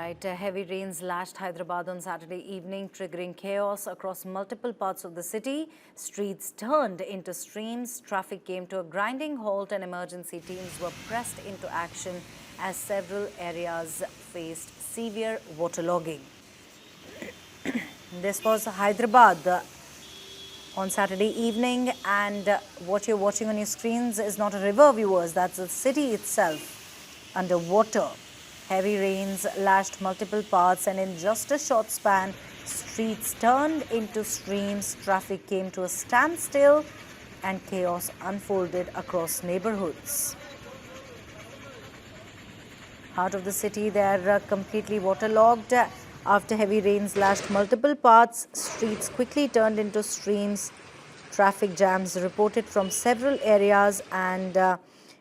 Right, heavy rains lashed Hyderabad on Saturday evening, triggering chaos across multiple parts of the city. Streets turned into streams, traffic came to a grinding halt, and emergency teams were pressed into action as several areas faced severe waterlogging. This was Hyderabad on Saturday evening, and what you're watching on your screens is not a river, viewers. That's the city itself underwater. Heavy rains lashed multiple parts, and in just a short span, streets turned into streams, traffic came to a standstill, and chaos unfolded across neighborhoods. Heart of the city, they're completely waterlogged. After heavy rains lashed multiple parts, streets quickly turned into streams. Traffic jams reported from several areas, and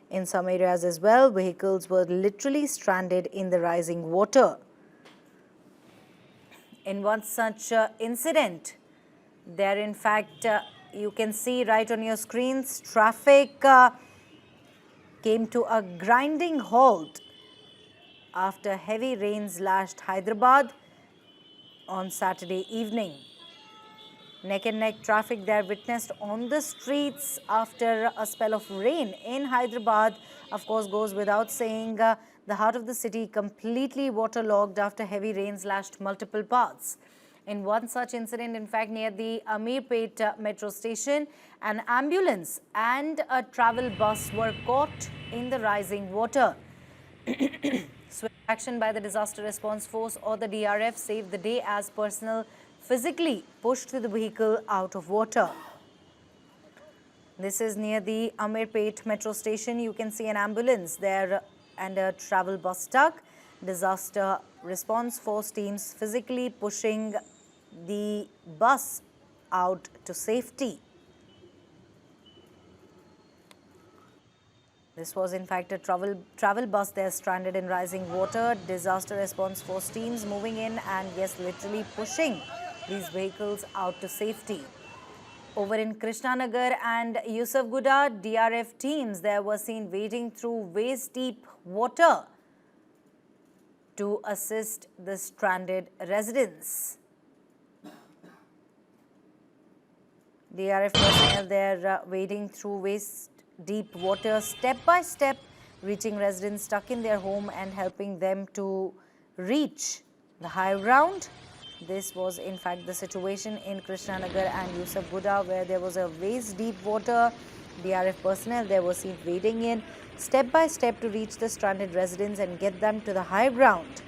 in some areas as well, vehicles were literally stranded in the rising water. In one such incident, there in fact, you can see right on your screens, traffic came to a grinding halt after heavy rains lashed Hyderabad on Saturday evening. Neck and neck traffic there witnessed on the streets after a spell of rain in Hyderabad. Of course, goes without saying, the heart of the city completely waterlogged after heavy rains lashed multiple parts. In one such incident, in fact, near the Ameerpet Metro station, an ambulance and a travel bus were caught in the rising water. Swift action by the Disaster Response Force or the DRF saved the day as personnel physically pushed the vehicle out of water. This is near the Ameerpet Metro station. You can see an ambulance there and a travel bus stuck. Disaster Response Force teams physically pushing the bus out to safety. This was in fact a travel bus there stranded in rising water. Disaster Response Force teams moving in and yes, literally pushing these vehicles out to safety. Over in Krishna Nagar and Yousufguda, DRF teams there were seen wading through waist-deep water to assist the stranded residents. DRF personnel there wading through waist-deep water, step by step, reaching residents stuck in their home and helping them to reach the high ground. This was in fact the situation in Krishna Nagar and Yousufguda, where there was a waist-deep water. DRF personnel there were seen wading in step by step to reach the stranded residents and get them to the high ground.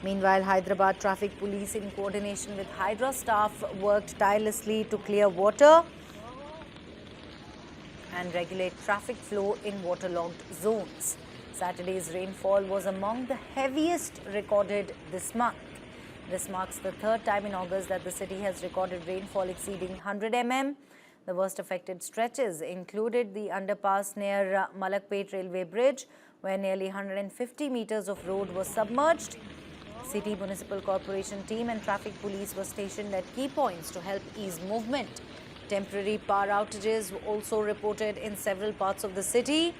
Meanwhile, Hyderabad Traffic Police in coordination with Hydra staff worked tirelessly to clear water and regulate traffic flow in waterlogged zones. Saturday's rainfall was among the heaviest recorded this month. This marks the third time in August that the city has recorded rainfall exceeding 100 mm. The worst affected stretches included the underpass near Malakpet railway bridge, where nearly 150 meters of road was submerged. City Municipal Corporation team and traffic police were stationed at key points to help ease movement. Temporary power outages were also reported in several parts of the city.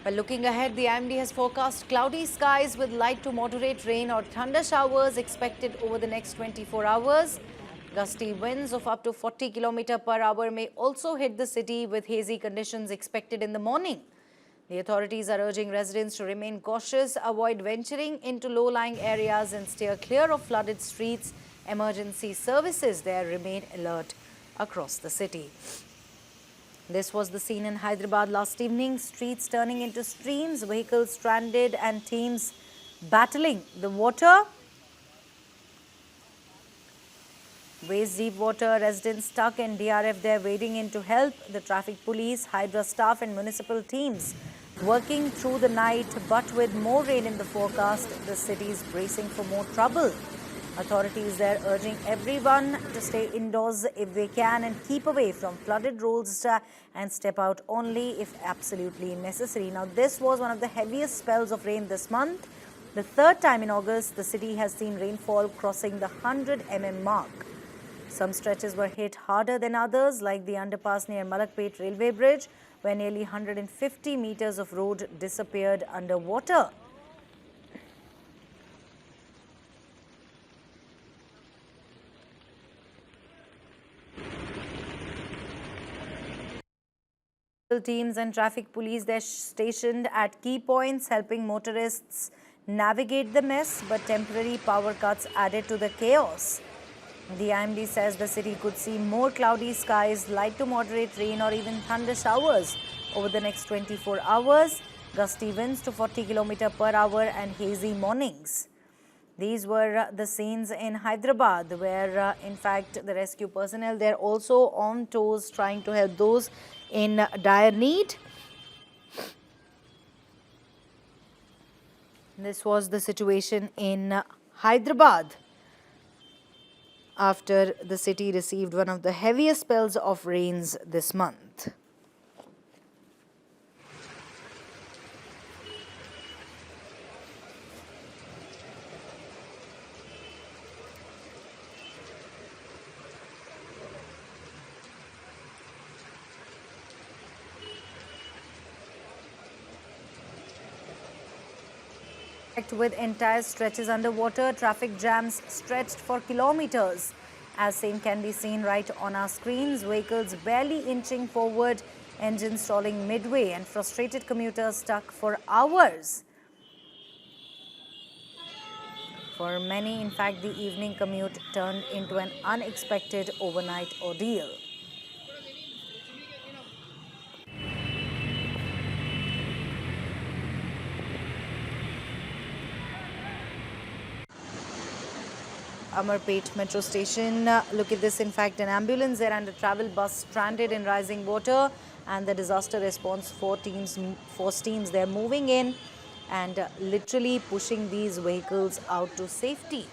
But looking ahead, the IMD has forecast cloudy skies with light to moderate rain or thunder showers expected over the next 24 hours. Gusty winds of up to 40 km per hour may also hit the city, with hazy conditions expected in the morning. The authorities are urging residents to remain cautious, avoid venturing into low-lying areas and steer clear of flooded streets. Emergency services there remain alert across the city. This was the scene in Hyderabad last evening. Streets turning into streams, vehicles stranded and teams battling the water. Waist-deep water, residents stuck and DRF there wading in to help. The traffic police, Hydra staff and municipal teams working through the night, but with more rain in the forecast, the city is bracing for more trouble. Authorities there urging everyone to stay indoors if they can and keep away from flooded roads and step out only if absolutely necessary. Now, this was one of the heaviest spells of rain this month. The third time in August, the city has seen rainfall crossing the 100 mm mark. Some stretches were hit harder than others, like the underpass near Malakpet railway bridge, where nearly 150 meters of road disappeared underwater. Teams and traffic police, they're stationed at key points, helping motorists navigate the mess, but temporary power cuts added to the chaos. The IMD says the city could see more cloudy skies, light to moderate rain or even thunder showers over the next 24 hours, gusty winds to 40 km/h and hazy mornings. These were the scenes in Hyderabad where, in fact, the rescue personnel, they're also on toes trying to help those in dire need. This was the situation in Hyderabad after the city received one of the heaviest spells of rains this month. With entire stretches underwater, traffic jams stretched for kilometers. As same can be seen right on our screens, vehicles barely inching forward, engines stalling midway and frustrated commuters stuck for hours. For many, in fact, the evening commute turned into an unexpected overnight ordeal. Ameerpet Metro station. Look at this. In fact, an ambulance there and a travel bus stranded in rising water, and the disaster response force teams they're moving in and literally pushing these vehicles out to safety.